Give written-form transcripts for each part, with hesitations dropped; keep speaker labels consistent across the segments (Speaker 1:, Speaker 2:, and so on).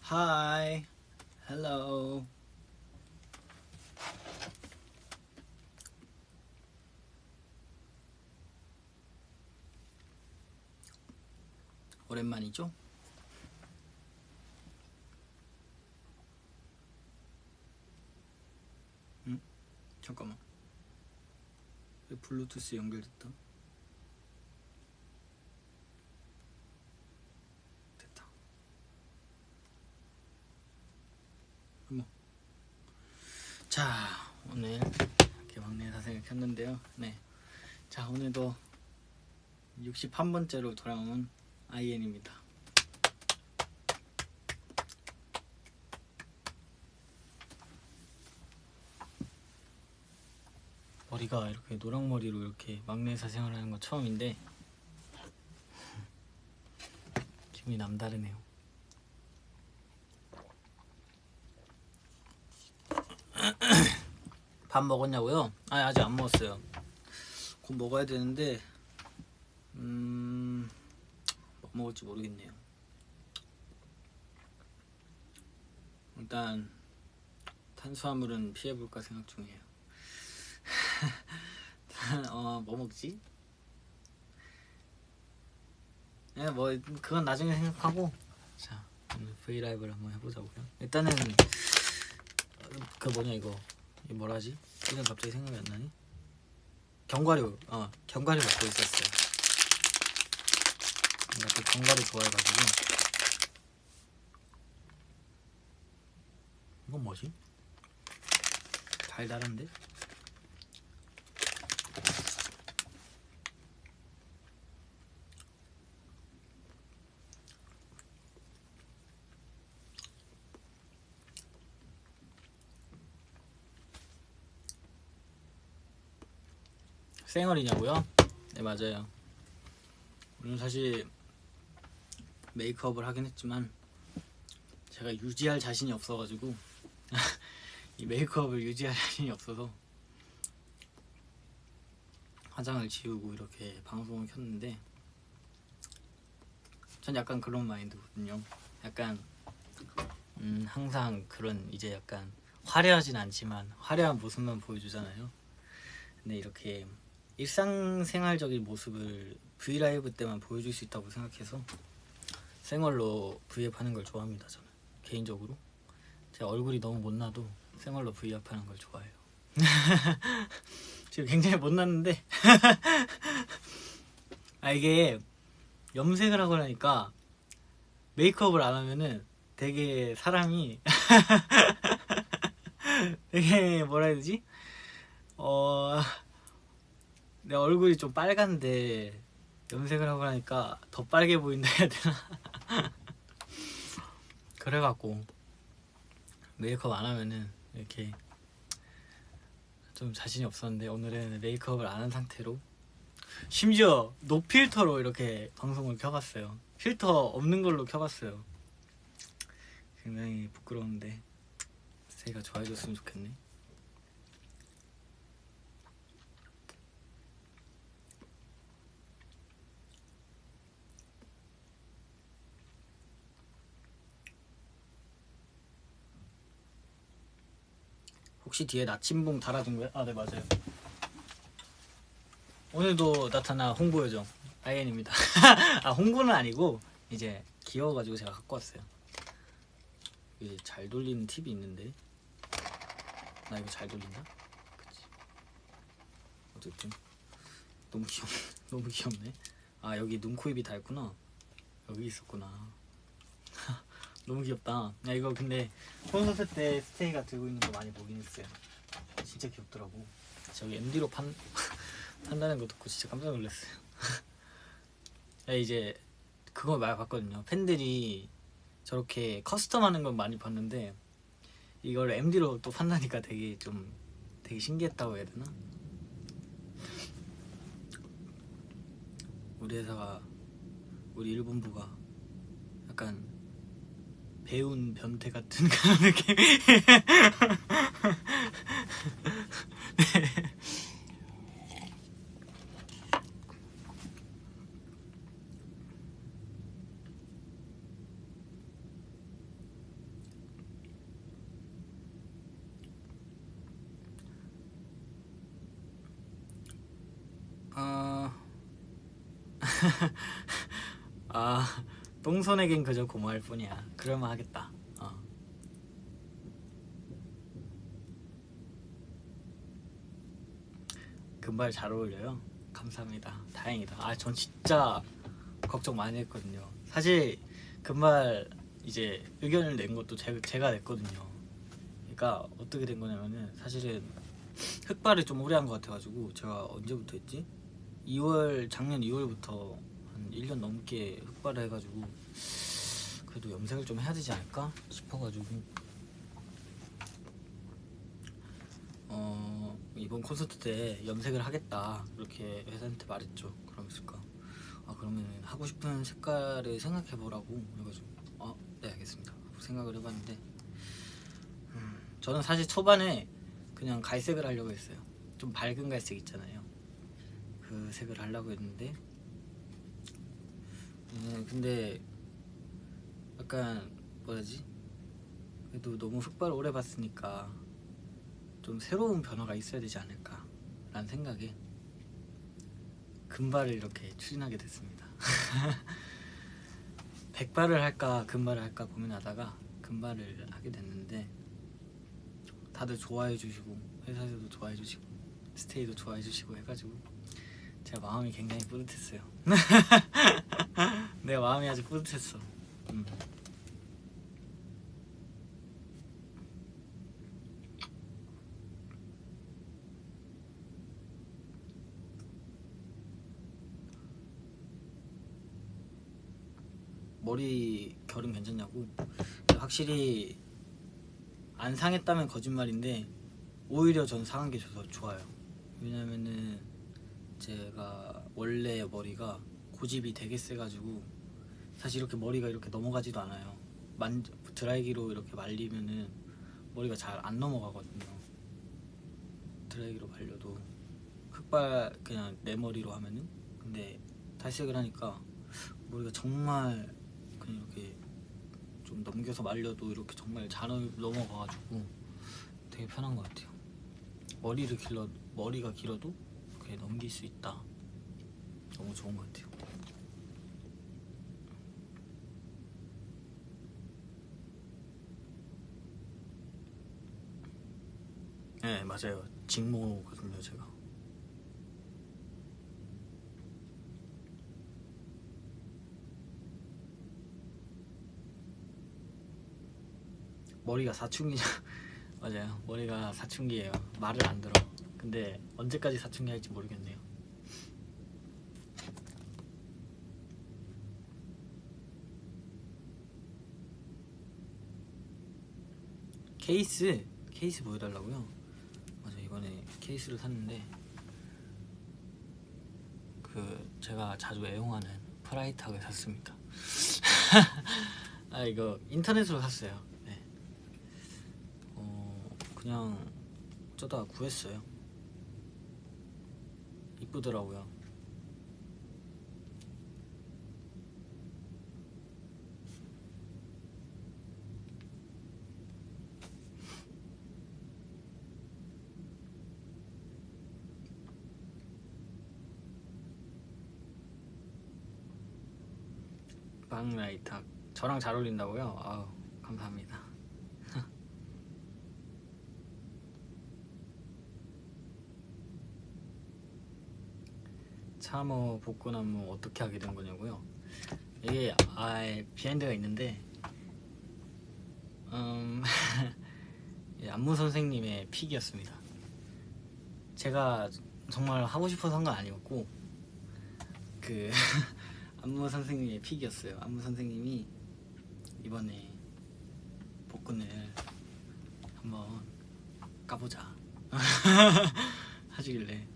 Speaker 1: Hi, hello. 오랜만이죠? 잠깐만. 왜 블루투스 연결됐다? 됐다. 어머. 자, 오늘 이렇게 막내 사생을 켰는데요. 네. 자, 오늘도 61번째로 돌아온 IN입니다. 머리가 이렇게 노랑머리로 이렇게 막내 사생을 하는 건 처음인데 기분이 남다르네요. 밥 먹었냐고요? 아직 안 먹었어요. 곧 먹어야 되는데 뭐 먹을지 모르겠네요. 일단 탄수화물은 피해볼까 생각 중이에요. 뭐 먹지? 네, 뭐 그건 나중에 생각하고, 자 오늘 브이라이브를 한번 해보자고요. 일단은 그 뭐냐 이거 뭐라지? 이건 갑자기 생각이 안 나니? 견과류 견과류 먹고 있었어요. 내가 또 견과류 좋아해가지고. 이건 뭐지? 달달한데? 쌩얼이냐고요? 네 맞아요. 오늘 사실 메이크업을 하긴 했지만 제가 유지할 자신이 없어가지고 이 메이크업을 유지할 자신이 없어서 화장을 지우고 이렇게 방송을 켰는데, 전 약간 그런 마인드거든요. 약간 항상 그런 이제 약간 화려하진 않지만 화려한 모습만 보여주잖아요. 근데 이렇게 일상생활적인 모습을 브이라이브 때만 보여줄 수 있다고 생각해서 생얼로 브이앱 하는 걸 좋아합니다. 저는 개인적으로 제 얼굴이 너무 못나도 생얼로 브이앱 하는 걸 좋아해요. 지금 굉장히 못났는데 이게 염색을 하고 나니까 메이크업을 안 하면은 되게 사람이 되게 뭐라 해야 되지? 내 얼굴이 좀 빨간데 염색을 하고 나니까 더 빨개 보인다 해야 되나? 그래갖고 메이크업 안 하면은 이렇게 좀 자신이 없었는데, 오늘은 메이크업을 안 한 상태로, 심지어 노필터로 이렇게 방송을 켜봤어요. 필터 없는 걸로 켜봤어요. 굉장히 부끄러운데 세이가 좋아해줬으면 좋겠네. 혹시 뒤에 나침봉 달아둔 거야? 네 맞아요. 오늘도 나타나 홍보 요정 IN입니다. 홍보는 아니고 이제 귀여워가지고 제가 갖고 왔어요. 이게 잘 돌리는 팁이 있는데, 나 이거 잘 돌린다? 그치. 어쨌든 너무 귀엽네. 너무 귀엽네. 여기 눈, 코, 입이 다 있구나. 여기 있었구나. 너무 귀엽다. 이거 근데 콘서트 때 스테이가 들고 있는 거 많이 보긴 했어요. 진짜 귀엽더라고. 저기 MD로 판다는 거 듣고 진짜 깜짝 놀랐어요. 이제 그거 많이 봤거든요. 팬들이 저렇게 커스텀하는 건 많이 봤는데 이걸 MD로 또 판다니까 되게 신기했다고 해야 되나? 우리 회사가, 우리 일본부가 약간 배운 변태 같은 그런 느낌. 네. 아, 똥손에겐 그저 고마울 뿐이야. 그럴만 하겠다. 금발 잘 어울려요. 감사합니다. 다행이다. 전 진짜 걱정 많이 했거든요. 사실 금발 이제 의견을 낸 것도 제가 냈거든요. 그러니까 어떻게 된 거냐면은 사실은 흑발을 좀 오래 한 것 같아가지고 제가 언제부터 했지? 작년 2월부터 한 1년 넘게 흑발을 해가지고 그래도 염색을 좀 해야 되지 않을까 싶어가지고 이번 콘서트 때 염색을 하겠다 그렇게 회사한테 말했죠. 그러면서까 그러면 하고 싶은 색깔을 생각해보라고 그래가지고 네 알겠습니다 하고 생각을 해봤는데 저는 사실 초반에 그냥 갈색을 하려고 했어요. 좀 밝은 갈색 있잖아요. 그 색을 하려고 했는데 근데 약간 뭐라지? 그래도 너무 흑발을 오래 봤으니까 좀 새로운 변화가 있어야 되지 않을까 라는 생각에 금발을 이렇게 추진하게 됐습니다. 백발을 할까 금발을 할까 고민하다가 금발을 하게 됐는데 다들 좋아해 주시고 회사에서도 좋아해 주시고 스테이도 좋아해 주시고 해가지고 제 마음이 굉장히 뿌듯했어요. 내 마음이 아주 뿌듯했어. 머리 결은 괜찮냐고? 확실히 안 상했다면 거짓말인데 오히려 전 상한 게 좋아요. 왜냐면은 제가 원래 머리가 고집이 되게 세가지고 사실 이렇게 머리가 이렇게 넘어가지도 않아요. 드라이기로 이렇게 말리면은 머리가 잘 안 넘어가거든요. 드라이기로 말려도 흑발 그냥 내 머리로 하면은. 근데 탈색을 하니까 머리가 정말 그냥 이렇게 좀 넘겨서 말려도 이렇게 정말 잘 넘어가가지고 되게 편한 것 같아요. 머리가 길어도 그렇게 넘길 수 있다. 너무 좋은 것 같아요. 네 맞아요. 직모거든요 제가. 머리가 사춘기죠. 맞아요. 머리가 사춘기예요. 말을 안 들어. 근데 언제까지 사춘기 할지 모르겠네요. 케이스 보여달라고요? 맞아 이번에 케이스를 샀는데 제가 자주 애용하는 프라이탁을 샀습니다. 이거 인터넷으로 샀어요. 네. 그냥 어쩌다 구했어요. 이쁘더라고요. 방라이탁 저랑 잘 어울린다고요? 아우 감사합니다. 참어 볶고나무 어떻게 하게 된 거냐고요? 이게 비하인드가 있는데 안무 선생님의 픽이었습니다. 제가 정말 하고 싶어서 한 건 아니었고 안무 선생님의 픽이었어요. 안무 선생님이 이번에 복근을 한번 까보자 하시길래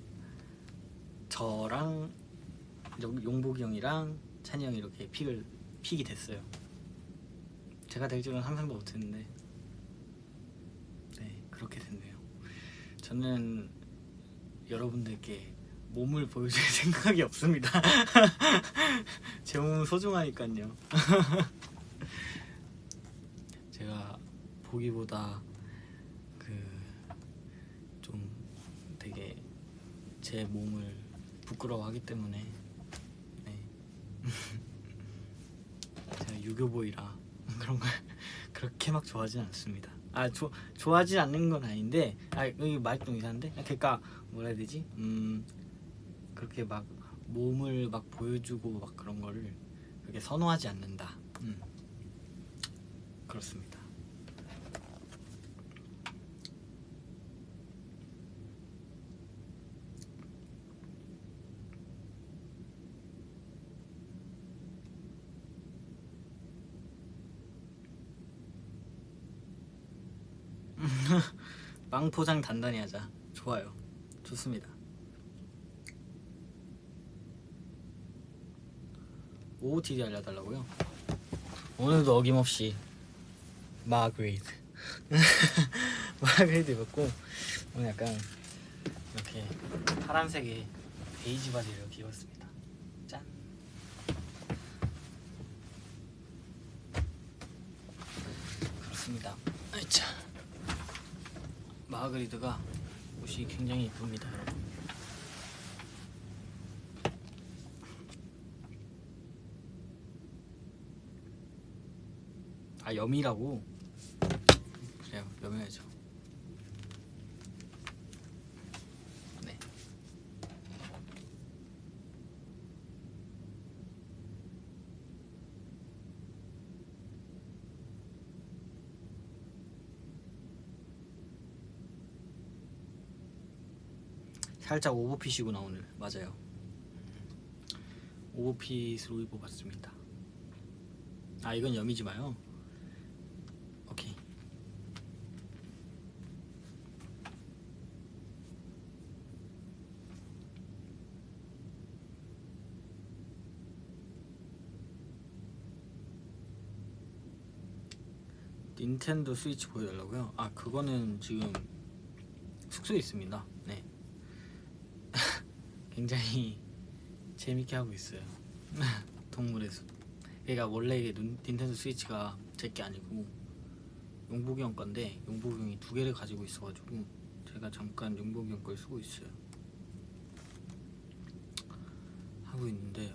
Speaker 1: 저랑 용복이 형이랑 찬이 형이 이렇게 픽이 됐어요. 제가 될 줄은 상상도 못했는데 네 그렇게 됐네요. 저는 여러분들께 몸을 보여줄 생각이 없습니다. 제 몸은 소중하니까요. 제가 보기보다 좀 되게 제 몸을 부끄러워하기 때문에 네, 유교보이라 그런 걸 그렇게 막 좋아하진 않습니다. 좋아하지 않는 건 아닌데, 여기 말이 좀 이상한데, 그러니까 뭐라 해야 되지? 그렇게 막 몸을 막 보여주고 막 그런 거를 그렇게 선호하지 않는다. 그렇습니다. 빵 포장 단단히 하자. 좋아요. 좋습니다. OOTD 알려달라고요? 오늘도 어김없이 마그레이드 마그레이드 입었고, 오늘 약간 이렇게 파란색의 베이지 바지를 이렇게 입었습니다. 짠. 그렇습니다. 아이차. 마그리드가 옷이 굉장히 이쁩니다, 여러분. 염이라고? 그래요, 염해야죠. 네. 살짝 오버핏이구나 오늘. 맞아요. 오버핏으로 입어봤습니다. 이건 염이지 마요. 오케이. 닌텐도 스위치 보여달라고요? 그거는 지금 숙소에 있습니다. 네. 굉장히 재밌게 하고 있어요. 동물의 숲. 그러니까 원래 이게 닌텐도 스위치가 제 게 아니고 용복이 형 건데, 용복이 형이 2개를 가지고 있어가지고 제가 잠깐 용복이 형 걸 쓰고 있어요. 하고 있는데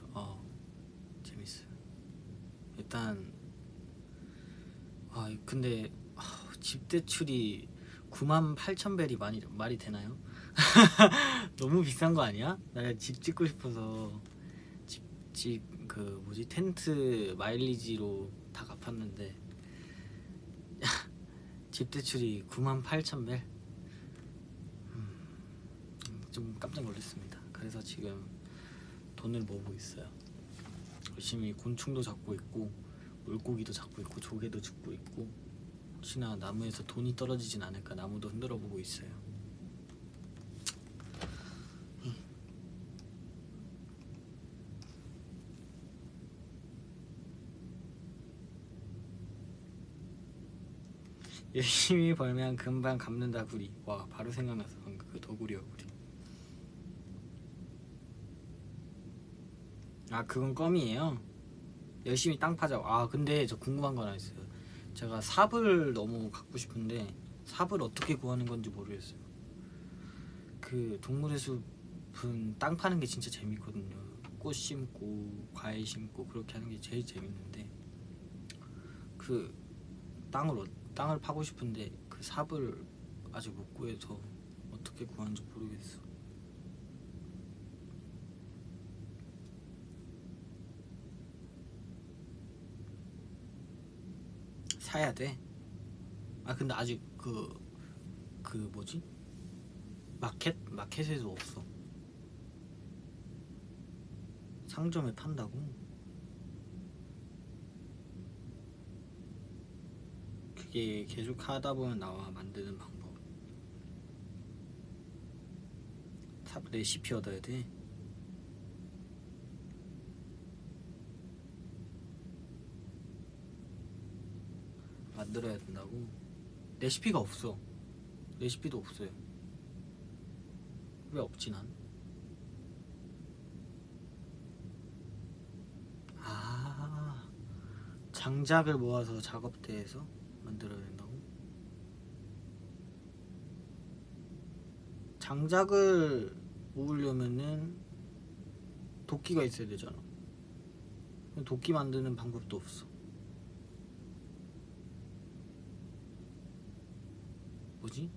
Speaker 1: 재밌어요. 일단 근데 집 대출이 98,000벨이 말이 되나요? 너무 비싼 거 아니야? 나 집 짓고 싶어서 텐트 마일리지로 다 갚았는데 집 대출이 98,000벨? 좀 깜짝 놀랐습니다. 그래서 지금 돈을 모으고 있어요. 열심히 곤충도 잡고 있고, 물고기도 잡고 있고, 조개도 줍고 있고, 혹시나 나무에서 돈이 떨어지진 않을까 나무도 흔들어 보고 있어요. 열심히 벌면 금방 갚는다 구리. 와, 바로 생각나서 방금 그 더구리요 구리. 그건 껌이에요. 열심히 땅 파자고. 근데 저 궁금한 거 하나 있어요. 제가 삽을 너무 갖고 싶은데 삽을 어떻게 구하는 건지 모르겠어요. 그 동물의 숲은 땅 파는 게 진짜 재밌거든요. 꽃 심고 과일 심고 그렇게 하는 게 제일 재밌는데, 그 땅을 파고 싶은데 그 삽을 아직 못 구해서 어떻게 구하는지 모르겠어. 사야 돼. 근데 아직 그 뭐지? 마켓에도 없어. 상점에 판다고? 그게 계속 하다 보면 나와, 만드는 방법. 삽 레시피 얻어야 돼. 만들어야 된다고? 레시피가 없어. 레시피도 없어요. 왜 없지 난? 장작을 모아서 작업대에서 만들어야 된다고? 장작을 모으려면은 도끼가 있어야 되잖아. 도끼 만드는 방법도 없어. 뭐지?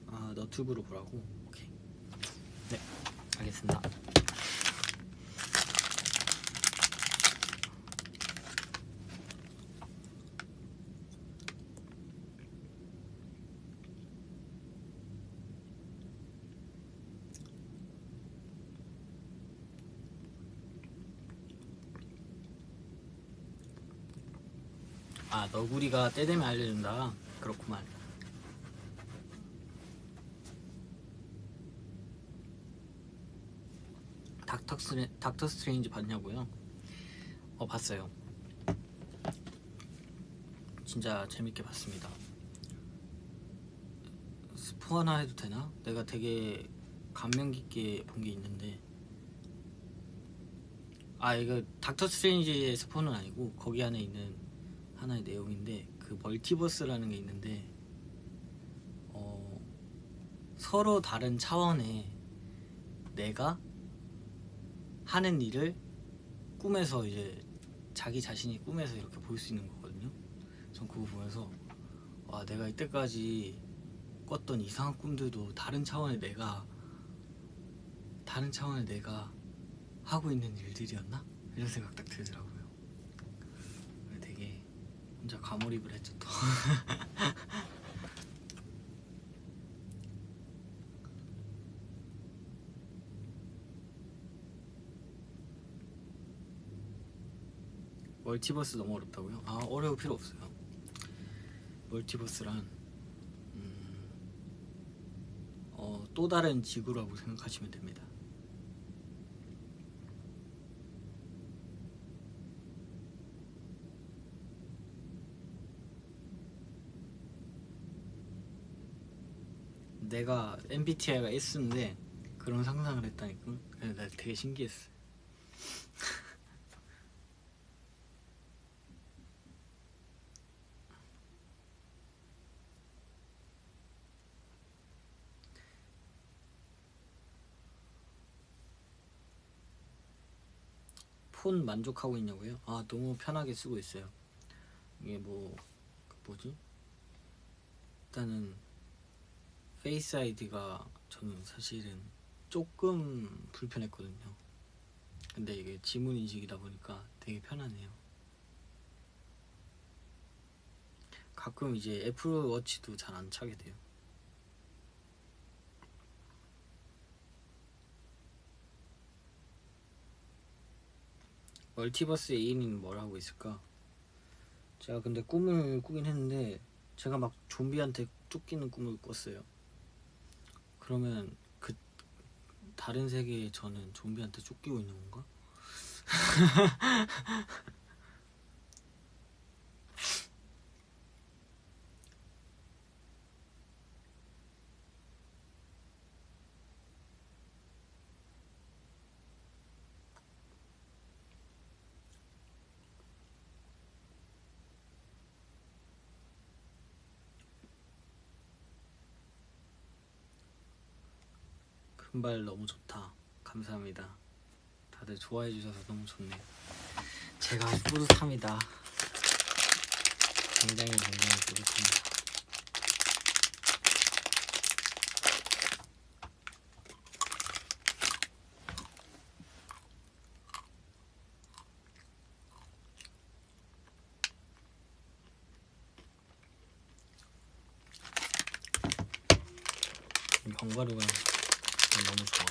Speaker 1: 아, 너튜브로 보라고? 오케이. 네, 알겠습니다. 아, 너구리가 때 되면 알려준다. 그렇구만. 닥터 스트레인지 봤냐고요? 봤어요. 진짜 재밌게 봤습니다. 스포 하나 해도 되나? 내가 되게 감명 깊게 본 게 있는데, 아, 이거 닥터 스트레인지의 스포는 아니고 거기 안에 있는 하나의 내용인데, 그 멀티버스라는 게 있는데 서로 다른 차원의 내가 하는 일을 꿈에서 이제 자기 자신이 꿈에서 이렇게 볼 수 있는 거거든요. 전 그거 보면서 와, 내가 이때까지 꿨던 이상한 꿈들도 다른 차원의 내가 하고 있는 일들이었나? 이런 생각 딱 들더라고요. 되게 혼자 과몰입을 했죠 또. 멀티버스 너무 어렵다고요? 아, 어려울 필요 없어요. 멀티버스란 또 다른 지구라고 생각하시면 됩니다. 내가 MBTI가 S인데 그런 상상을 했다니까. 나 되게 신기했어. 폰 만족하고 있냐고요? 아, 너무 편하게 쓰고 있어요. 이게 뭐지? 일단은 페이스 아이디가 저는 사실은 조금 불편했거든요. 근데 이게 지문 인식이다 보니까 되게 편하네요. 가끔 이제 애플워치도 잘 안 차게 돼요. 멀티버스 애인이는 뭘 하고 있을까? 제가 근데 꿈을 꾸긴 했는데 제가 막 좀비한테 쫓기는 꿈을 꿨어요. 그러면 그 다른 세계에 저는 좀비한테 쫓기고 있는 건가? 금발 너무 좋다. 감사합니다. 다들 좋아해 주셔서 너무 좋네요. 제가 뿌듯합니다. 굉장히 뿌듯합니다. 이 견과류가 너무 좋아.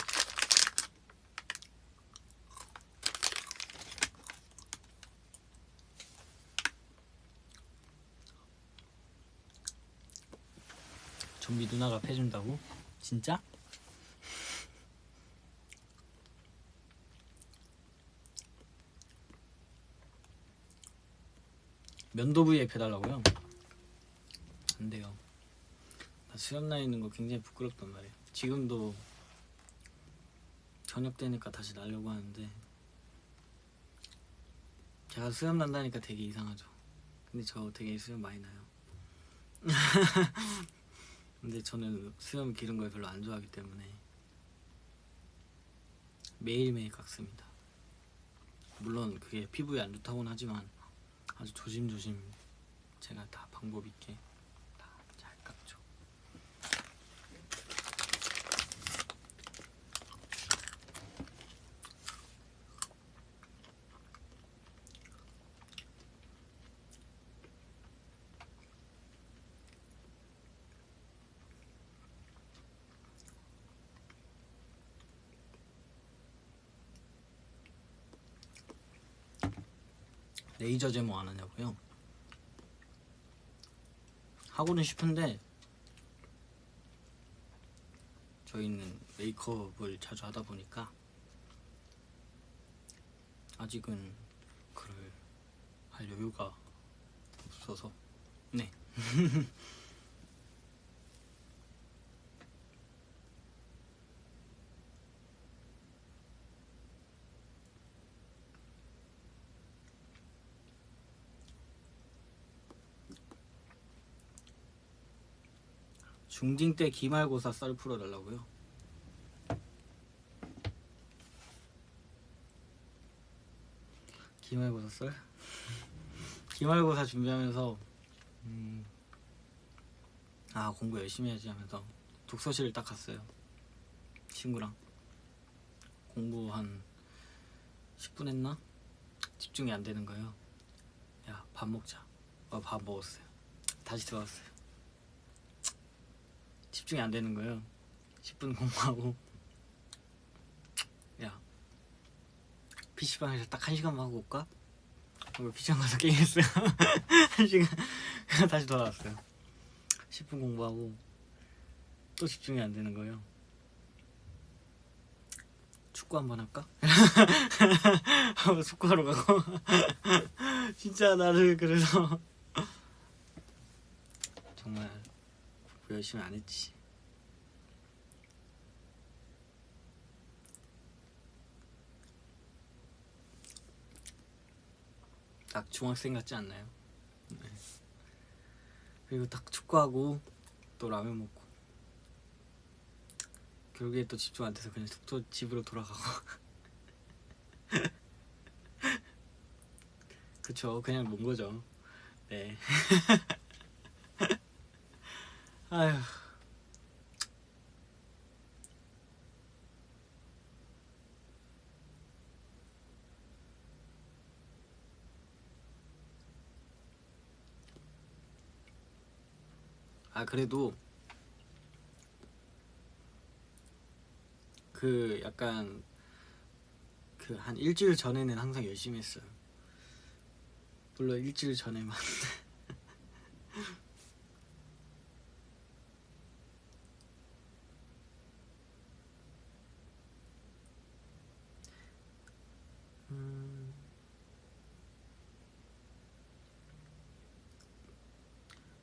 Speaker 1: 좀비 누나가 패준다고? 진짜? 면도부위에 패달라고요? 안 돼요. 나 수염 나 있는 거 굉장히 부끄럽단 말이에요. 지금도 저녁 되니까 다시 나려고 하는데 제가 수염 난다니까 되게 이상하죠. 근데 저 되게 수염 많이 나요. 근데 저는 수염 기른 걸 별로 안 좋아하기 때문에 매일매일 깎습니다. 물론 그게 피부에 안 좋다고는 하지만 아주 조심조심 제가 다 방법 있게 다 잘 깎죠. 레이저 제모 안 하냐고요? 하고는 싶은데 저희는 메이크업을 자주 하다 보니까 아직은 그럴 할 여유가 없어서. 네. 중딩 때 기말고사 썰 풀어달라고요? 기말고사 썰? 기말고사 준비하면서 공부 열심히 해야지 하면서 독서실을 딱 갔어요. 친구랑 공부 한 10분 했나? 집중이 안 되는 거예요. 야, 밥 먹자. 밥 먹었어요. 다시 들어왔어요. 집중이 안 되는 거예요. 10분 공부하고, 야, PC방에서 딱 1시간만 하고 올까? 그리고 PC방 가서 게임했어요. 1시간 다시 돌아왔어요. 10분 공부하고 또 집중이 안 되는 거예요. 축구 한번 할까? 하고 축구하러 가고. 진짜 나를 그래서 정말 공부 열심히 안 했지. 딱 중학생 같지 않나요? 네. 그리고 딱 축구하고 또 라면 먹고 결국에 또 집중 안 돼서 그냥 집으로 돌아가고. 그쵸, 그냥 논 거죠. 네. 아휴. 그래도 그 약간 그 한 일주일 전에는 항상 열심히 했어요. 물론 일주일 전에만.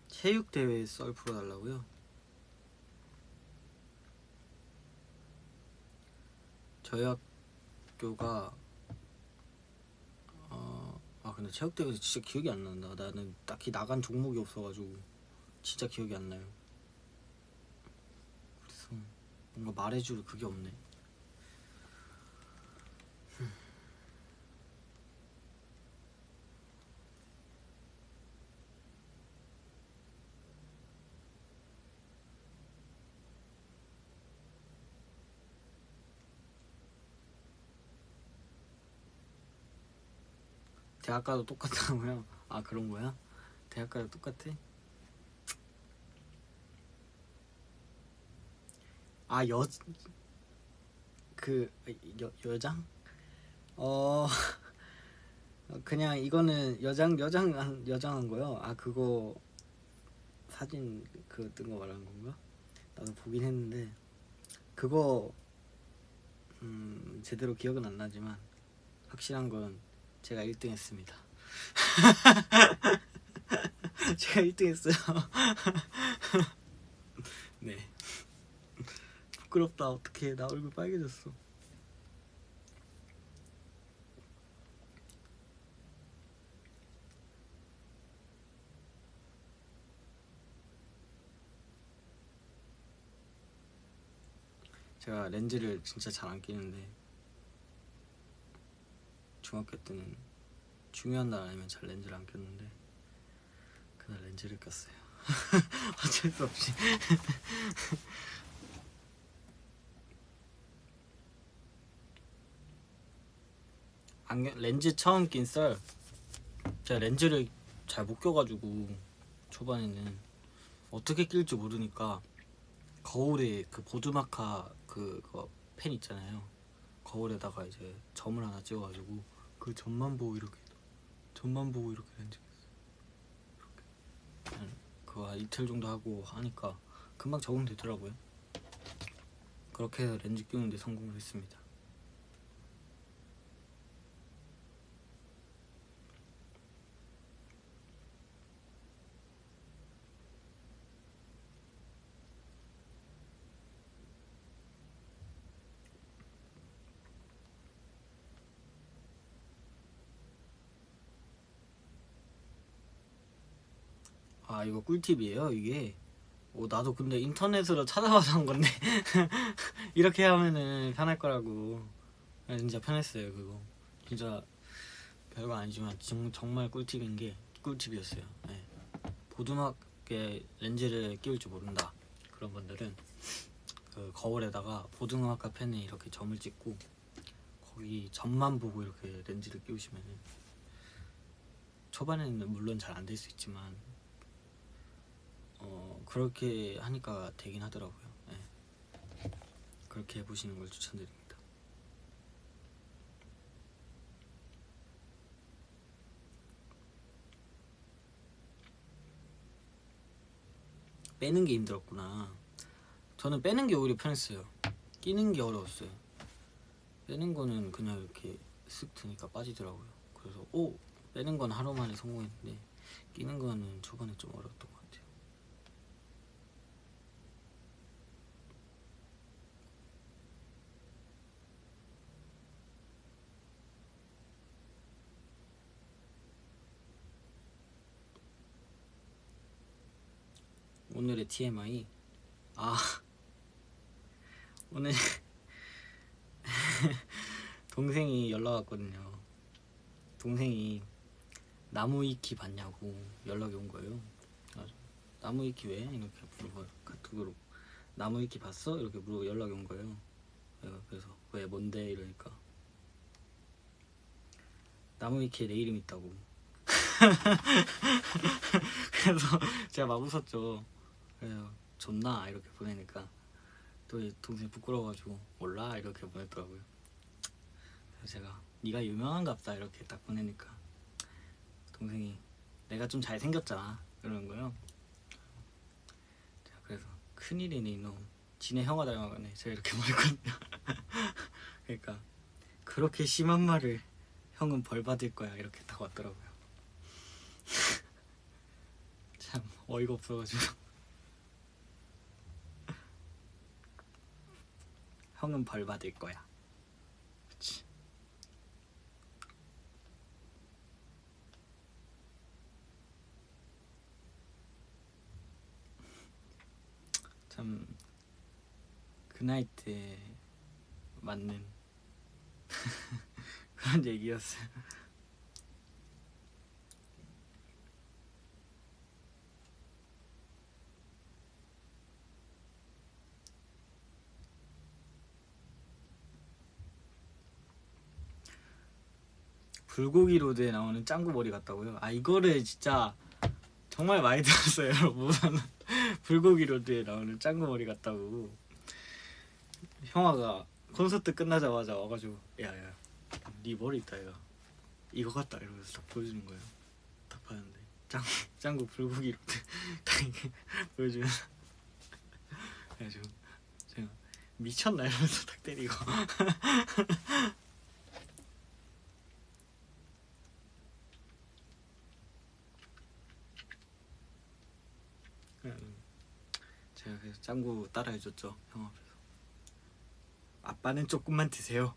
Speaker 1: 체육대회 썰 풀어달라고요? 저희 학교가 근데 체육대회에서 진짜 기억이 안 난다. 나는 딱히 나간 종목이 없어가지고 진짜 기억이 안 나요. 그래서 뭔가 말해줄 그게 없네. 대학가도 똑같다고요? 그런 거야? 대학가도 똑같아? 여장? 그냥 이거는 여장한 거요. 그거 사진 뜬 거 말하는 건가? 나도 보긴 했는데 그거 제대로 기억은 안 나지만 확실한 건 제가 1등 했습니다. 제가 1등 했어요. 네. 부끄럽다. 어떡해. 나 얼굴 빨개졌어. 제가 렌즈를 진짜 잘 안 끼는데 중학교 때는 중요한 날 아니면 잘 렌즈를 안 꼈는데 그날 렌즈를 꼈어요. 어쩔 수 없이. 안경 렌즈 처음 낀 썰. 제가 렌즈를 잘 못 껴가지고 초반에는 어떻게 낄지 모르니까 거울에 그 보드마카 그거 펜 있잖아요. 거울에다가 이제 점을 하나 찍어가지고 그 점만 보고 이렇게 렌즈 꼈어요. 이렇게 그거 한 이틀 정도 하고 하니까 금방 적응되더라고요. 그렇게 해서 렌즈 끼우는데 성공을 했습니다. 아 이거 꿀팁이에요 이게. 나도 근데 인터넷으로 찾아봐서 한 건데 이렇게 하면은 편할 거라고. 진짜 편했어요 그거. 진짜 별거 아니지만 정말 꿀팁인 게 꿀팁이었어요. 네. 보드막에 렌즈를 끼울 줄 모른다 그런 분들은 그 거울에다가 보드마카 펜에 이렇게 점을 찍고 거기 점만 보고 이렇게 렌즈를 끼우시면은 초반에는 물론 잘 안 될 수 있지만 그렇게 하니까 되긴 하더라고요. 네. 그렇게 해보시는 걸 추천드립니다. 빼는 게 힘들었구나. 저는 빼는 게 오히려 편했어요. 끼는 게 어려웠어요. 빼는 거는 그냥 이렇게 쓱 드니까 빠지더라고요. 그래서 빼는 건 하루 만에 성공했는데 끼는 거는 초반에 좀 어려웠던 것 같아요. 오늘의 TMI. 오늘 동생이 연락 왔거든요. 동생이 나무 위키 봤냐고 연락이 온 거예요. 나무 위키 왜? 이렇게 물어봐요. 카톡으로 나무 위키 봤어? 이렇게 물어 연락이 온 거예요. 그래서 왜 뭔데 이러니까 나무 위키에 내 이름 있다고. 그래서 제가 막 웃었죠. 그래서 존나 이렇게 보내니까 또 동생이 부끄러워가지고 몰라 이렇게 보냈더라고요. 그래서 제가 네가 유명한갑다 이렇게 딱 보내니까 동생이 내가 좀 잘생겼잖아 이러는 거예요. 그래서 큰일이네 이놈, 지네 형아 닮아가네 제가 이렇게 보냈거든요. 그러니까 그렇게 심한 말을 형은 벌 받을 거야 이렇게 딱 왔더라고요. 참 어이가 없어가지고 형은 벌 받을 거야. 그치. 참 그 나이 때 맞는 그런 얘기였어요. 불고기 로드에 나오는 짱구 머리 같다고요? 이거를 진짜 정말 많이 들었어요 여러분. 불고기 로드에 나오는 짱구 머리 같다고. 형아가 콘서트 끝나자마자 와가지고 야야 네 머리 있다 얘가 이거 같다 이러면서 딱 보여주는 거예요. 딱 봤는데 짱구 불고기 로드 딱 이렇게 보여주면서 그래가지고 제가 미쳤나 이러면서 딱 때리고 제가 그래서 짱구 따라해줬죠 형 앞에서. 아빠는 조금만 드세요.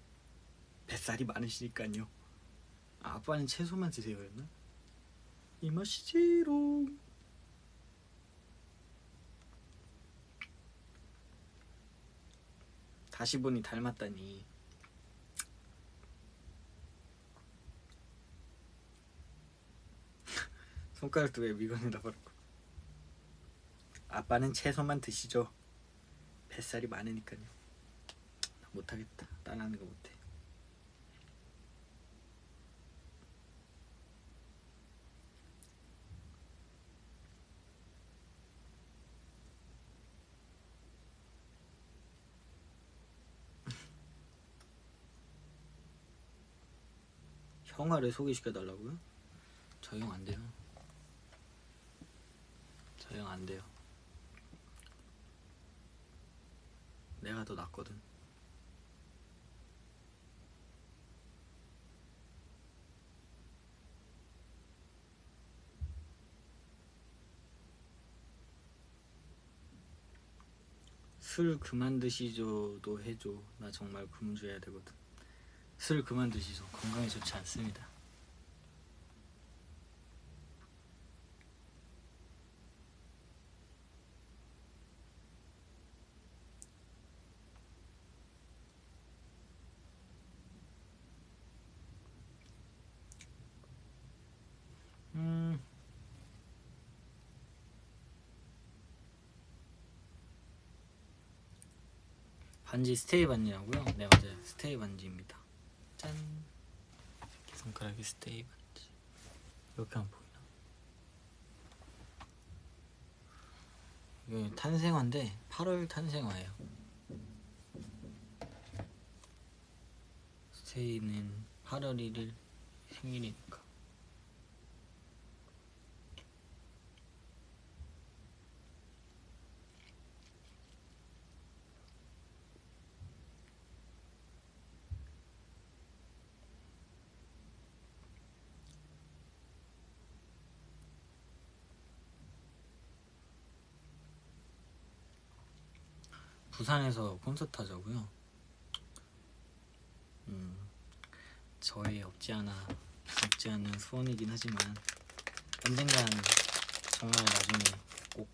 Speaker 1: 뱃살이 많으시니까요. 아빠는 채소만 드세요였나? 이 맛이지롱. 다시 보니 닮았다니. 손가락도 왜 미건이라 버렸고. 아빠는 채소만 드시죠. 뱃살이 많으니까요. 못하겠다. 따라하는 거 못해. 형아를 소개시켜 달라고요? 저 형 안 돼요. 저 형 안 돼요. 내가 더 낫거든. 술 그만 드시죠도 해줘. 나 정말 금주해야 되거든. 술 그만 드시죠. 건강에 좋지 않습니다. 반지 스테이 반지라고요? 네 맞아요. 스테이 반지입니다. 짠. 손가락이 스테이 반지. 이렇게 하면 보이나? 이게 탄생화인데 8월 탄생화예요. 스테이는 8월 1일 생일이니까. 부산에서 콘서트 하자고요? 저의 없지 않은 소원이긴 하지만 언젠간 정말 나중에 꼭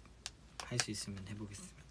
Speaker 1: 할 수 있으면 해보겠습니다.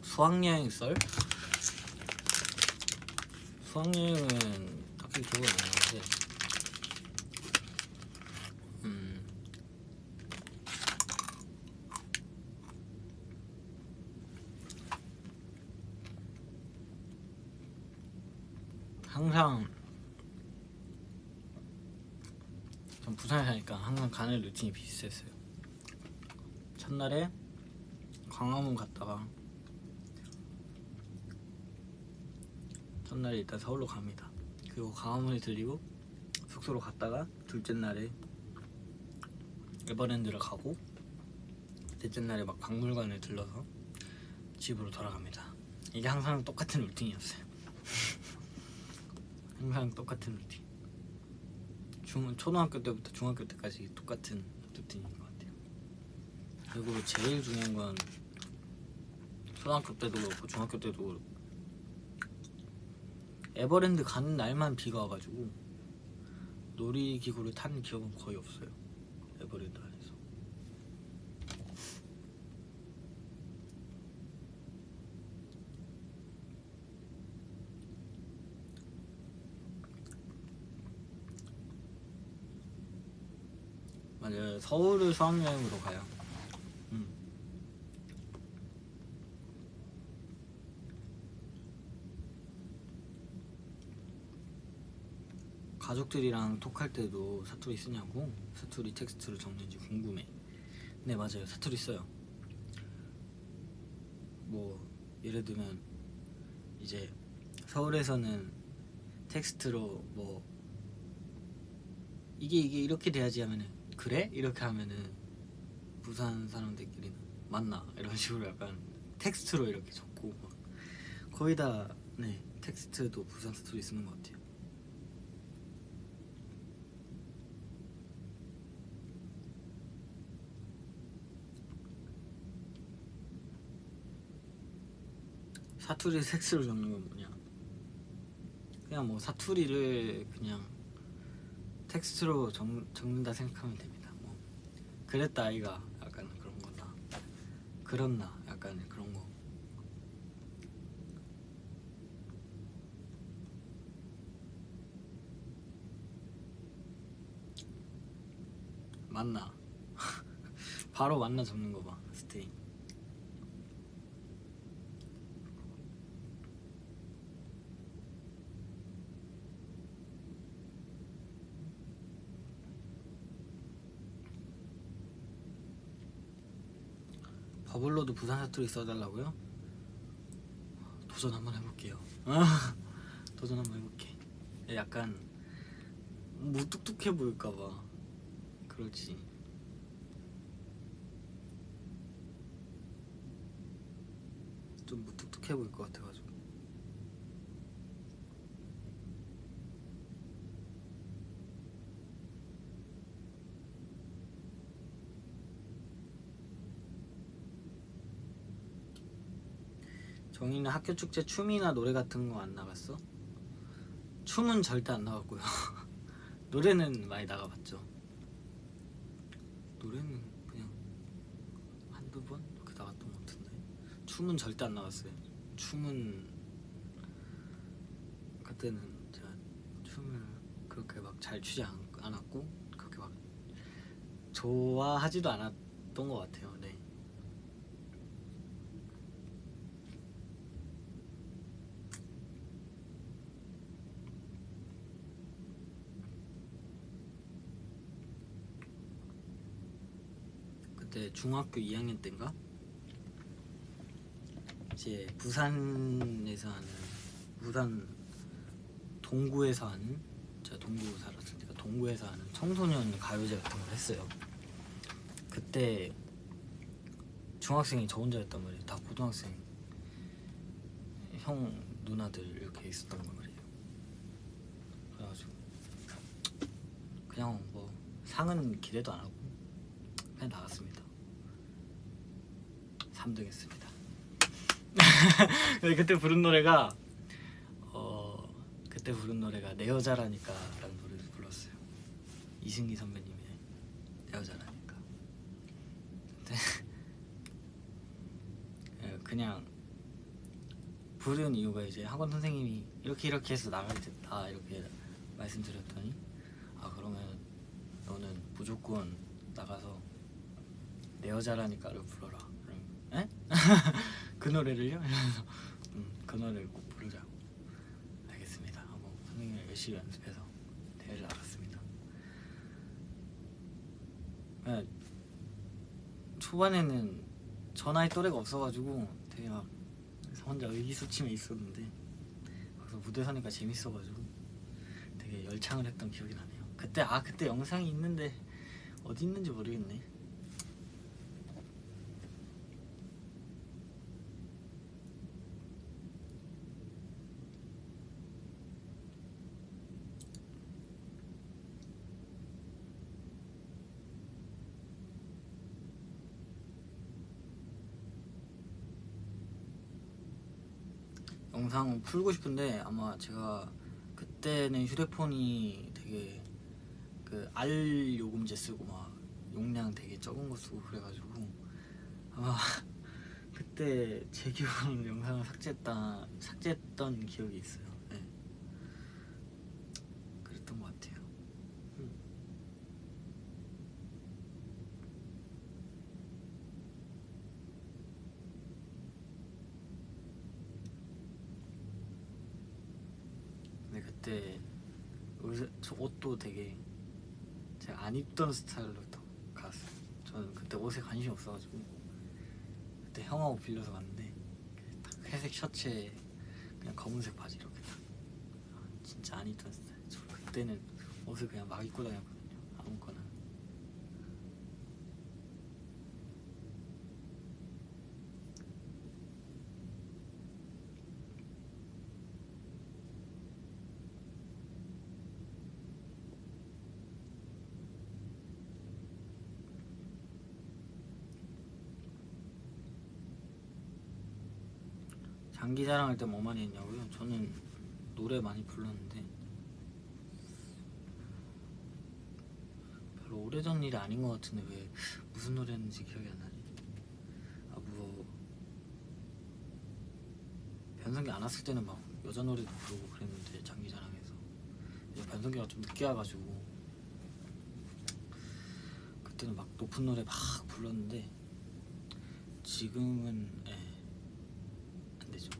Speaker 1: 수학여행 썰? 수학여행은 딱히 기억이 안 나는데 항상 전 부산에 사니까 항상 가는 루틴이 비슷했어요. 첫날에 광화문 갔다가 첫날에 일단 서울로 갑니다. 그리고 광화문에 들리고 숙소로 갔다가 둘째 날에 에버랜드를 가고 셋째 날에 막 박물관을 들러서 집으로 돌아갑니다. 이게 항상 똑같은 루틴이었어요. 항상 똑같은 루틴. 초등학교 때부터 중학교 때까지 똑같은 루틴인 것 같아요. 그리고 제일 중요한 건 초등학교 때도 그렇고 중학교 때도 그렇고 에버랜드 가는 날만 비가 와가지고 놀이기구를 탄 기억은 거의 없어요. 에버랜드 안에서. 맞아요. 서울을 수학여행으로 가요. 가족들이랑 톡할 때도 사투리 쓰냐고. 사투리 텍스트로 적는지 궁금해. 네 맞아요. 사투리 써요. 뭐 예를 들면 이제 서울에서는 텍스트로 뭐 이게 이렇게 돼야지 하면은 그래? 이렇게 하면은 부산 사람들끼리는 맞나 이런 식으로 약간 텍스트로 이렇게 적고 막 거의 다 네 텍스트도 부산 사투리 쓰는 것 같아요. 사투리 텍스트로 적는 건 뭐냐? 그냥 뭐 사투리를 그냥 텍스트로 적는다 생각하면 됩니다. 뭐 그랬다 아이가 약간 그런 거나 그렇나 약간 그런 거. 맞나? 바로 맞나 적는 거 봐. 스테이. 버블로도 부산 사투리 써달라고요? 도전 한번 해볼게요. 도전 한번 해볼게. 약간 무뚝뚝해 보일까봐 그렇지. 좀 무뚝뚝해 보일 것 같아가지고. 정희는 학교 축제 춤이나 노래 같은 거 안 나갔어? 춤은 절대 안 나갔고요. 노래는 많이 나가봤죠. 노래는 그냥 한두 번 이렇게 나갔던 것 같은데 춤은 절대 안 나갔어요. 춤은 그때는 제가 춤을 그렇게 막 잘 추지 않았고 그렇게 막 좋아하지도 않았던 것 같아요. 네. 그때 중학교 2학년 때인가 이제 부산에서 하는 부산 동구에서 하는 제가 동구 살았으니까 동구에서 하는 청소년 가요제 같은 걸 했어요. 그때 중학생이 저 혼자였단 말이에요. 다 고등학생 형 누나들 이렇게 있었던 거 말이에요. 그래가지고 그냥 뭐 상은 기대도 안 하고 그냥 나갔습니다. 3등 했습니다. 그때 부른 노래가 그때 부른 노래가 내 여자라니까 라는 노래를 불렀어요. 이승기 선배님의 내 여자라니까. 그냥 부른 이유가 이제 학원 선생님이 이렇게 해서 나가야 됐다 이렇게 말씀드렸더니 아 그러면 너는 무조건 나가서 내 여자라니까를 불러라. 그럼 에? 그 노래를요? 이러면서 그 노래를 꼭 부르자고. 알겠습니다 하고 선생님이 열심히 연습해서 대회를 나갔습니다. 초반에는 저 나이 또래가 없어가지고 되게 막 혼자 의기소침해 있었는데 그래서 무대 서니까 재밌어가지고 되게 열창을 했던 기억이 나네요. 그때 영상이 있는데 어디 있는지 모르겠네. 영상 풀고 싶은데 아마 제가 그때는 휴대폰이 되게 그 R 요금제 쓰고 막 용량 되게 적은 거 쓰고 그래가지고 아마 그때 제 기억으로는 영상을 삭제했던 기억이 있어요. 네. 그랬던 것 같아요. 근데 그때 저 옷도 되게 제가 안 입던 스타일로 갔어요. 저는 그때 옷에 관심이 없어가지고 그때 형아 옷 빌려서 갔는데 딱 회색 셔츠에 그냥 검은색 바지 이렇게 딱 진짜 안 입던 스타일. 저 그때는 옷을 그냥 막 입고 다녔거든요. 아무거나. 장기 자랑할 때 뭐 많이 했냐고요? 저는 노래 많이 불렀는데 별로 오래전 일이 아닌 것 같은데 왜 무슨 노래였는지 기억이 안 나지? 아 뭐 변성기 안 왔을 때는 막 여자 노래도 부르고 그랬는데 장기 자랑에서 이제 변성기가 좀 늦게 와가지고 그때는 막 높은 노래 막 불렀는데 지금은 안 되죠.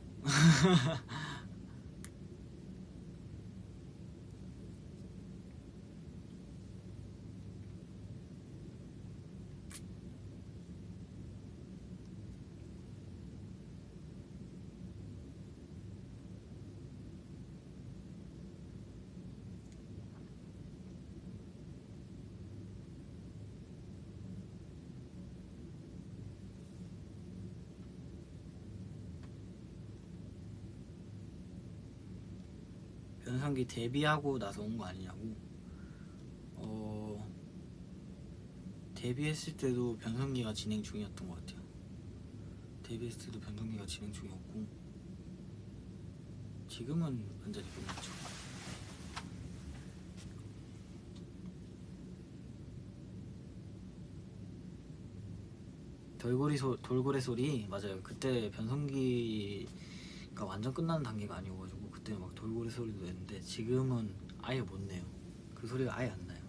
Speaker 1: 변성기 데뷔하고 나서 온 거 아니냐고? 데뷔했을 때도 변성기가 진행 중이었던 것 같아요. 데뷔했을 때도 변성기가 진행 중이었고 지금은 완전히 끝났죠. 돌고래 소리 맞아요. 그때 변성기가 완전 끝나는 단계가 아니어가지고 그때 막 돌고래 소리도 냈는데 지금은 아예 못 내요. 그 소리가 아예 안 나요.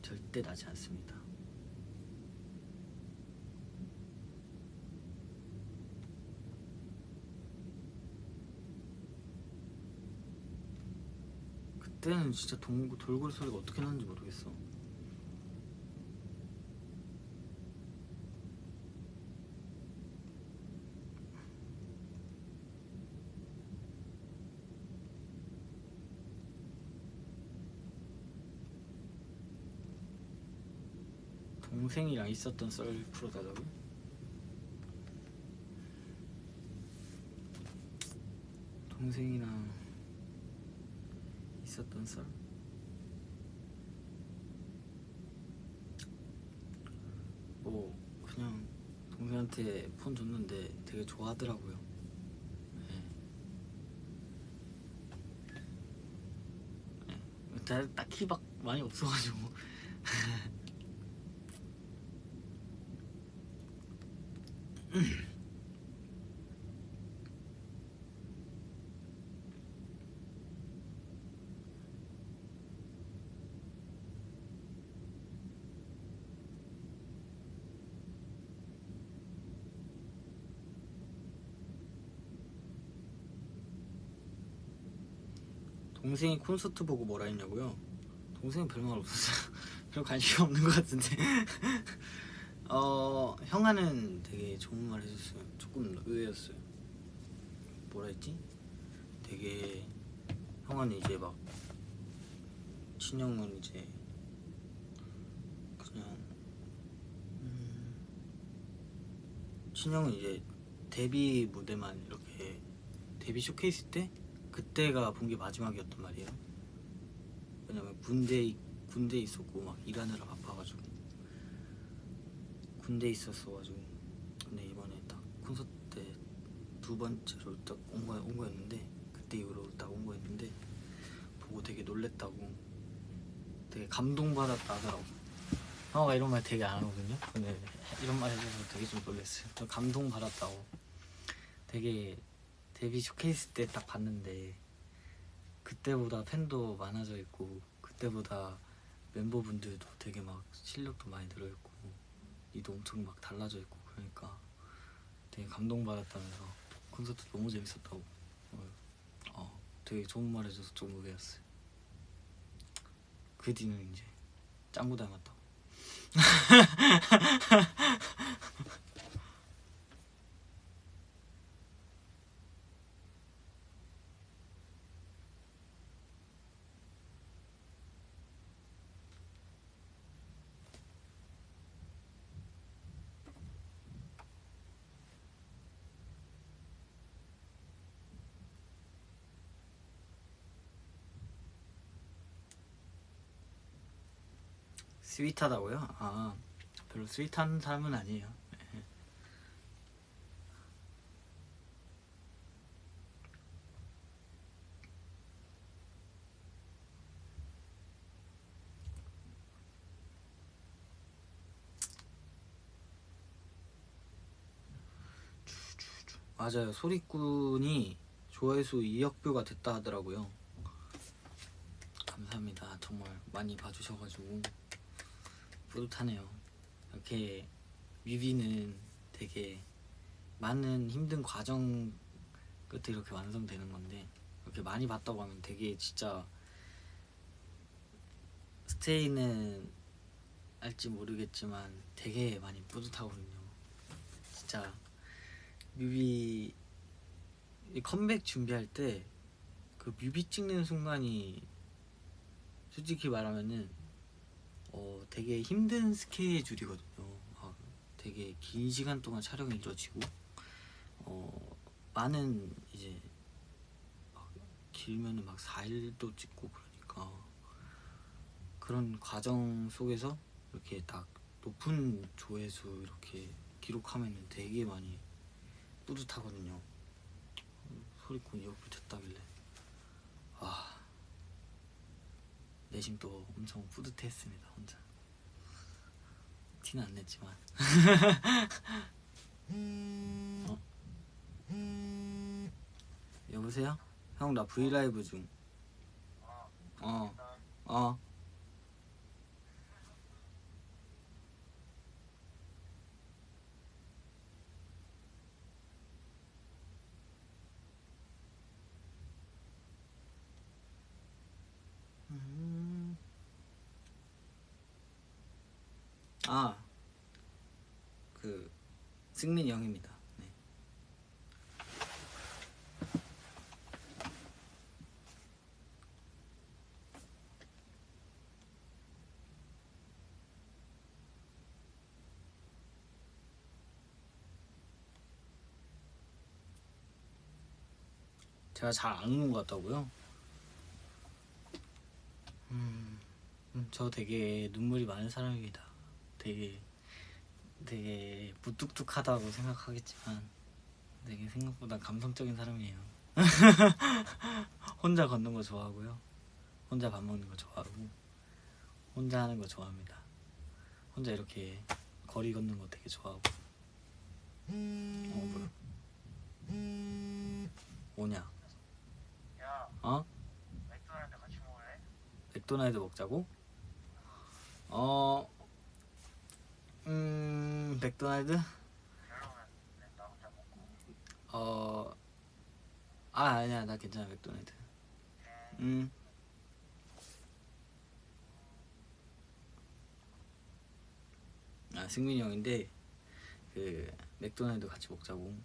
Speaker 1: 절대 나지 않습니다. 그때는 진짜 돌고래 소리가 어떻게 나는지 모르겠어. 동생이랑 있었던 썰 풀어달라고? 동생이랑 있었던 썰? 뭐 그냥 동생한테 폰 줬는데 되게 좋아하더라고요. 네. 네. 딱히 막 많이 없어가지고 동생이 콘서트 보고 뭐라 했냐고요? 동생은 별말 없었어요. 별 관심이 없는 것 같은데 형아는 되게 좋은 말 해줬어요. 조금 의외였어요. 뭐라 했지? 되게 형아는 이제 막 친형은 이제 그냥 친형은 이제 데뷔 무대만 이렇게 데뷔 쇼케이스 때 그때가 본 게 마지막이었단 말이에요. 왜냐면 군대 있었고 막 일하느라 바빠가지고 군대 있었어가지고 근데 이번에 딱 콘서트 때 두 번째로 딱 온 거였는데 그때 이후로 딱 온 거였는데 보고 되게 놀랬다고 되게 감동받았다 하더라고. 형아가 이런 말 되게 안 하거든요. 근데 이런 말 해줘서 되게 좀 놀랬어요. 저 감동받았다고. 되게 데뷔 쇼케이스 때 딱 봤는데 그때보다 팬도 많아져 있고 그때보다 멤버분들도 되게 막 실력도 많이 늘어있고 니도 엄청 막 달라져 있고 그러니까 되게 감동받았다면서 콘서트 너무 재밌었다고 되게 좋은 말 해줘서 좀 의외였어요. 그 뒤는 이제 짱구 닮았다고. 스윗하다고요? 아 별로 스윗한 사람은 아니에요. 맞아요. 소리꾼이 조회수 2억뷰가 됐다 하더라고요. 감사합니다. 정말 많이 봐주셔가지고 뿌듯하네요. 이렇게 뮤비는 되게 많은 힘든 과정 끝에 이렇게 완성되는 건데, 이렇게 많이 봤다고 하면 되게 진짜 스테이는 알지 모르겠지만 되게 많이 뿌듯하거든요. 진짜 뮤비 컴백 준비할 때 그 뮤비 찍는 순간이 솔직히 말하면은 되게 힘든 스케줄이거든요. 되게 긴 시간 동안 촬영이 이루어지고 많은 이제 길면은 막 4일도 찍고 그러니까 그런 과정 속에서 이렇게 딱 높은 조회수 이렇게 기록하면은 되게 많이 뿌듯하거든요. 소리꾼 이렇게 됐다길래 내심 또 엄청 뿌듯했습니다. 혼자 티는 안 냈지만. 여보세요? 형 나 브이라이브 중. 어. 어. 아, 그 승민이 형입니다. 네. 제가 잘 안 우는 것 같다고요? 저 되게 눈물이 많은 사람입니다. 되게 무뚝뚝하다고 생각하겠지만 되게 생각보다 감성적인 사람이에요. 혼자 걷는 거 좋아하고요. 혼자 밥 먹는 거 좋아하고 혼자 하는 거 좋아합니다. 혼자 이렇게 거리 걷는 거 되게 좋아하고. 뭐야? 뭐냐? 어?
Speaker 2: 맥도날드 같이 먹을래?
Speaker 1: 맥도날드 먹자고? 맥도날드?
Speaker 2: 별로면 나 혼자 먹고.
Speaker 1: 아니야, 나 괜찮아. 맥도날드. 승민이 형인데 그 맥도날드 같이 먹자고.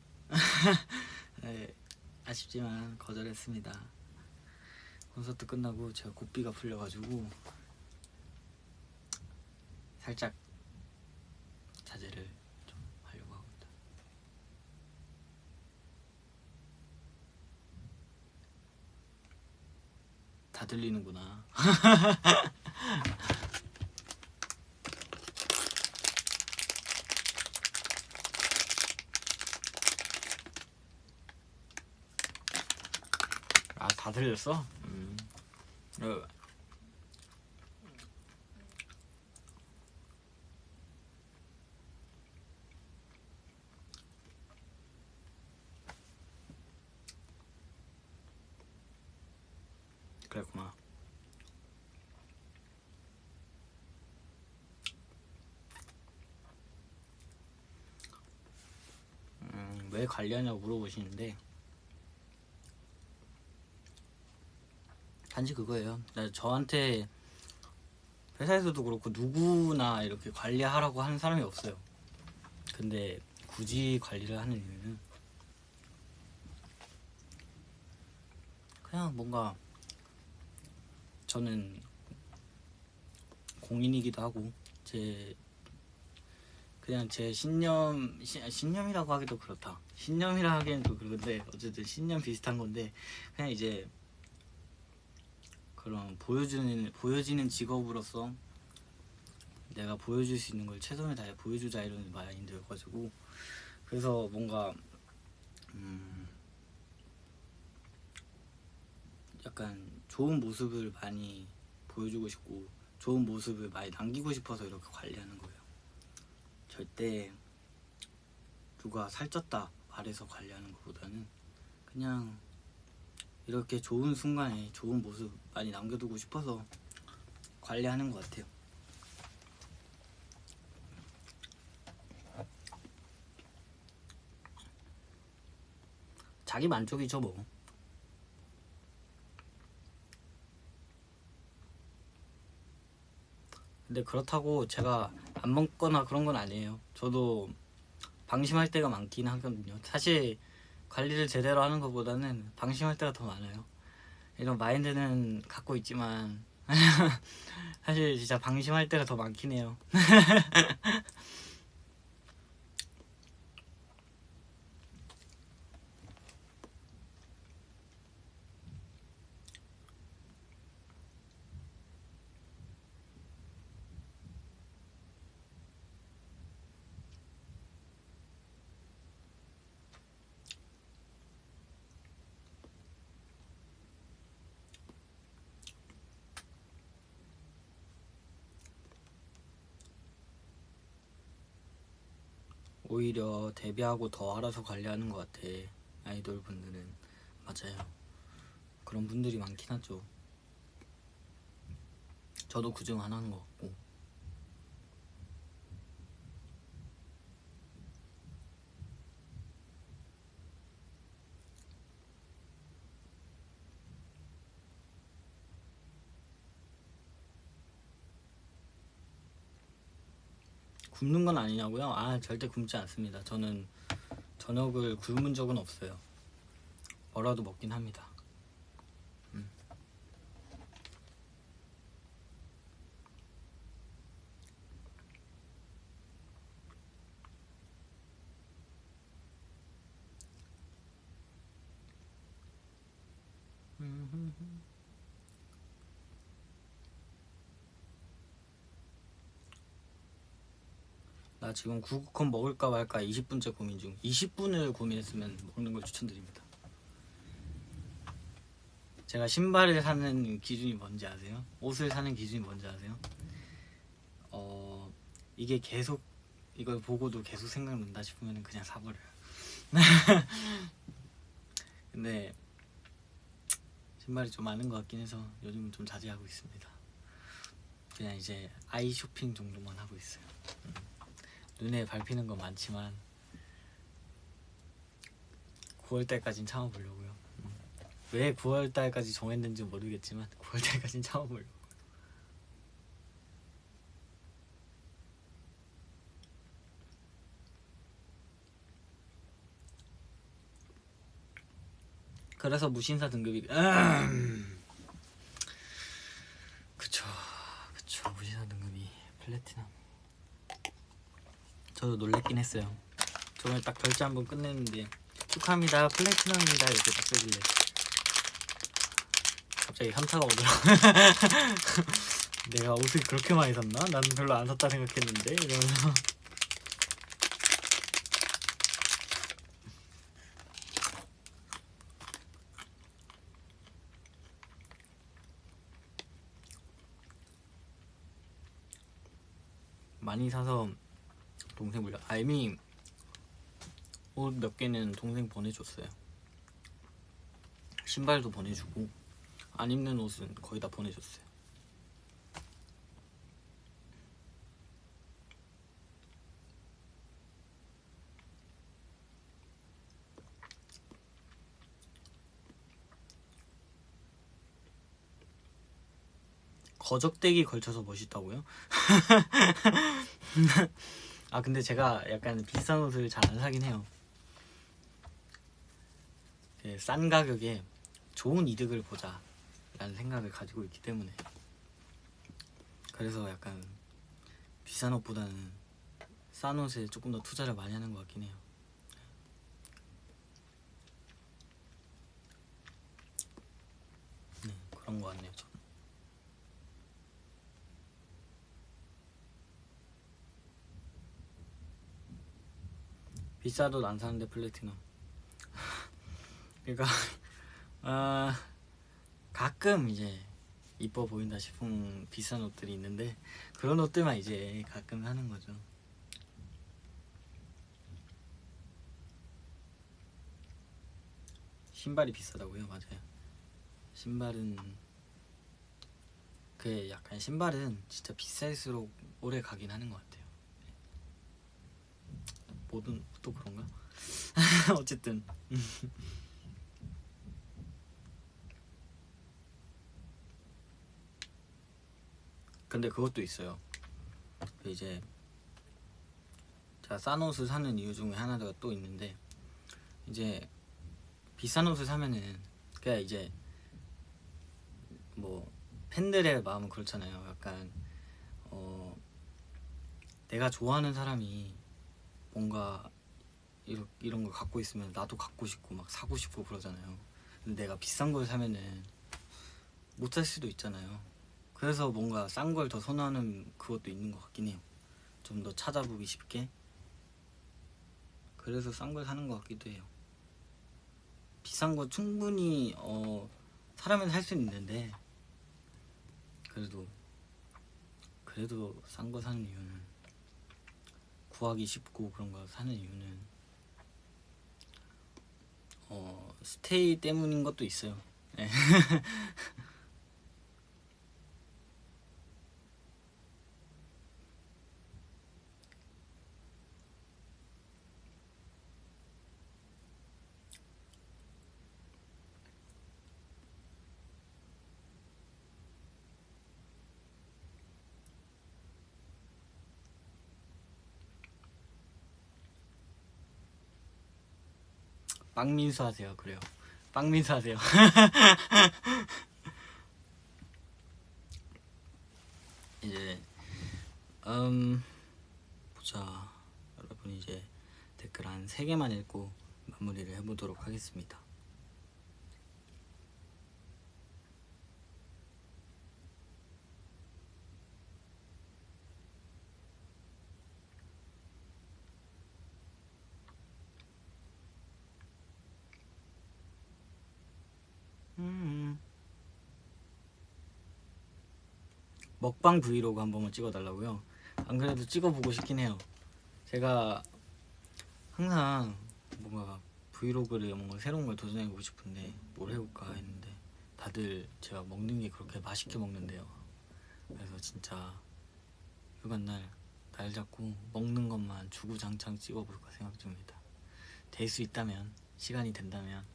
Speaker 1: 네, 아쉽지만 거절했습니다. 콘서트 끝나고 제가 고삐가 풀려가지고 살짝 자제를 좀 하려고 하고 있다. 다 들리는구나. 다 들렸어? 그랬구나. 왜 관리하냐고 물어보시는데 단지 그거예요. 저한테 회사에서도 그렇고 누구나 이렇게 관리하라고 하는 사람이 없어요. 근데 굳이 관리를 하는 이유는 그냥 뭔가 저는 공인이기도 하고 그냥 제 신념이라고 하기도 그렇다. 신념이라 하기엔 또 그런데 어쨌든 신념 비슷한 건데 그냥 이제 그런 보여지는 직업으로서 내가 보여줄 수 있는 걸 최선을 다해 보여주자 이런 마인드여가지고 그래서 뭔가 약간 좋은 모습을 많이 보여주고 싶고 좋은 모습을 많이 남기고 싶어서 이렇게 관리하는 거예요. 절대 누가 살쪘다 바래서 관리하는 것보다는 그냥 이렇게 좋은 순간에 좋은 모습 많이 남겨두고 싶어서 관리하는 것 같아요. 자기 만족이죠 뭐. 근데 그렇다고 제가 안 먹거나 그런 건 아니에요. 저도 방심할 때가 많긴 하거든요. 사실 관리를 제대로 하는 것보다는 방심할 때가 더 많아요. 이런 마인드는 갖고 있지만 사실 진짜 방심할 때가 더 많긴 해요. 오히려 데뷔하고 더 알아서 관리하는 것 같아. 아이돌 분들은. 맞아요. 그런 분들이 많긴 하죠. 저도 그중 하나인 것 같고. 굶는 건 아니냐고요? 아, 절대 굶지 않습니다. 저는 저녁을 굶은 적은 없어요. 뭐라도 먹긴 합니다. 나 지금 구구콘 먹을까 말까 20분째 고민 중. 20분을 고민했으면 먹는 걸 추천드립니다. 제가 신발을 사는 기준이 뭔지 아세요? 옷을 사는 기준이 뭔지 아세요? 이게 계속 이걸 보고도 계속 생각난다 싶으면 그냥 사버려요. 근데 신발이 좀 많은 것 같긴 해서 요즘은 좀 자제하고 있습니다. 그냥 이제 아이 쇼핑 정도만 하고 있어요. 눈에 밟히는 건 많지만 9월달까진 참아보려고요. 왜 9월달까지 정했는지 모르겠지만 9월달까진 참아보려고. 그래서 무신사 등급이 그쵸 무신사 등급이 플래티넘. 저도 놀랬긴 했어요. 저번에 딱 결제 한번 끝냈는데 축하합니다 플래티넘입니다 이렇게 딱 쓰길래 갑자기 현타가 오더라고요. 내가 옷을 그렇게 많이 샀나? 나는 별로 안 샀다 생각했는데 이러면서. 많이 사서 동생 물려. 이미 옷 몇 개는 동생 보내줬어요. 신발도 보내주고 안 입는 옷은 거의 다 보내줬어요. 거적대기 걸쳐서 멋있다고요? 아 근데 제가 약간 비싼 옷을 잘 안 사긴 해요. 싼 가격에 좋은 이득을 보자 라는 생각을 가지고 있기 때문에 그래서 약간 비싼 옷보다는 싼 옷에 조금 더 투자를 많이 하는 것 같긴 해요. 네, 그런 것 같네요. 저는. 비싸도 안 사는데 플래티넘. 그러니까 가끔 이제 이뻐 보인다 싶은 비싼 옷들이 있는데 그런 옷들만 이제 가끔 하는 거죠. 신발이 비싸다고요? 맞아요. 신발은 그 약간 신발은 진짜 비쌀수록 오래 가긴 하는 것 같아요. 뭐든 또 그런가? 어쨌든 근데 그것도 있어요. 이제 제가 싼 옷을 사는 이유 중에 하나가 또 있는데, 이제 비싼 옷을 사면은 그냥 이제 뭐 팬들의 마음은 그렇잖아요. 약간 내가 좋아하는 사람이 뭔가 이런 걸 갖고 있으면 나도 갖고 싶고 막 사고 싶고 그러잖아요. 근데 내가 비싼 걸 사면은 못 살 수도 있잖아요. 그래서 뭔가 싼 걸 더 선호하는 그것도 있는 것 같긴 해요. 좀 더 찾아보기 쉽게. 그래서 싼 걸 사는 것 같기도 해요. 비싼 거 충분히 사람은 살 수는 있는데, 그래도 싼 거 사는 이유는, 구하기 쉽고 그런 거 사는 이유는 스테이 때문인 것도 있어요. 네. 빵민수 하세요. 그래요. 빵민수 하세요. 이제 보자. 여러분 이제 댓글 한 3개만 읽고 마무리를 해보도록 하겠습니다. 먹방 브이로그 한 번만 찍어달라고요? 안 그래도 찍어보고 싶긴 해요. 제가 항상 뭔가 브이로그를 뭔가 새로운 걸 도전해보고 싶은데 뭘 해볼까 했는데, 다들 제가 먹는 게 그렇게 맛있게 먹는데요. 그래서 진짜 휴가날 날 잡고 먹는 것만 주구장창 찍어볼까 생각 중입니다. 될 수 있다면, 시간이 된다면,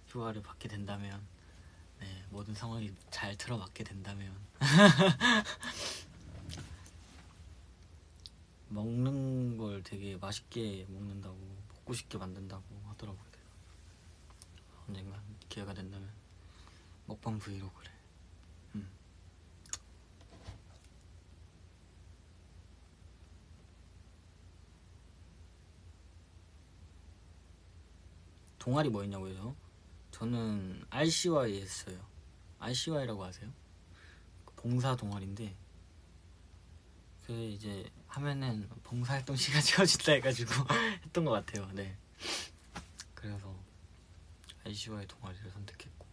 Speaker 1: 휴가를 받게 된다면, 네, 모든 상황이 잘 틀어맞게 된다면 먹는 걸 되게 맛있게 먹는다고, 먹고 싶게 만든다고 하더라고요. 언젠가 기회가 된다면 먹방 브이로그를. 동아리 뭐 했냐고요? 저는 RCY 했어요. RCY라고 아세요? 봉사 동아리인데, 그 이제 하면은 봉사활동 시간 채워진다 해가지고 했던 것 같아요. 네. 그래서 RCY 동아리를 선택했고,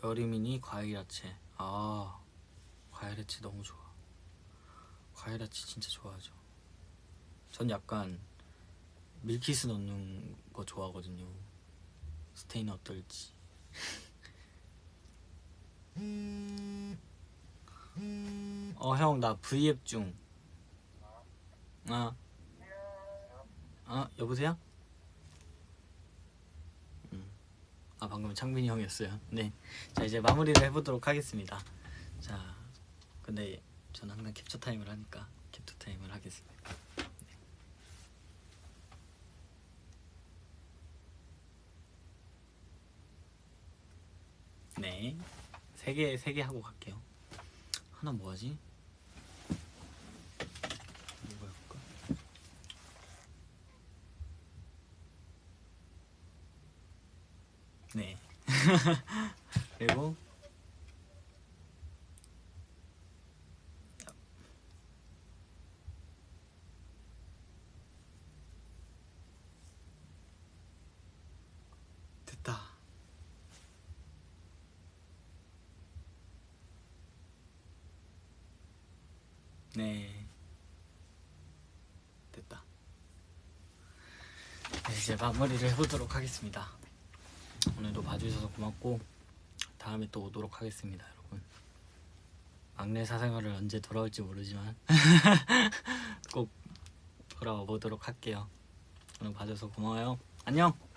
Speaker 1: 여름이니 과일야채. 아, 과일야채 너무 좋아. 과일야채 진짜 좋아하죠. 전 약간 밀키스 넣는 거 좋아하거든요. 스테이는 어떨지. 형 나 V앱 중. 아, 여보세요? 방금 창빈이 형이었어요. 네. 자, 이제 마무리를 해보도록 하겠습니다. 자, 근데 저는 항상 캡처 타임을 하니까 캡처 타임을 하겠습니다. 네. 세 개 하고 갈게요. 하나 뭐 하지? 이거 해볼까? 네. 그리고 됐다. 네. 됐다. 네, 이제 마무리를 해보도록 하겠습니다. 오늘도 봐주셔서 고맙고 다음에 또 오도록 하겠습니다, 여러분. 막내 사생활을 언제 돌아올지 모르지만 꼭 돌아와 보도록 할게요. 오늘 봐줘서 고마워요. 안녕.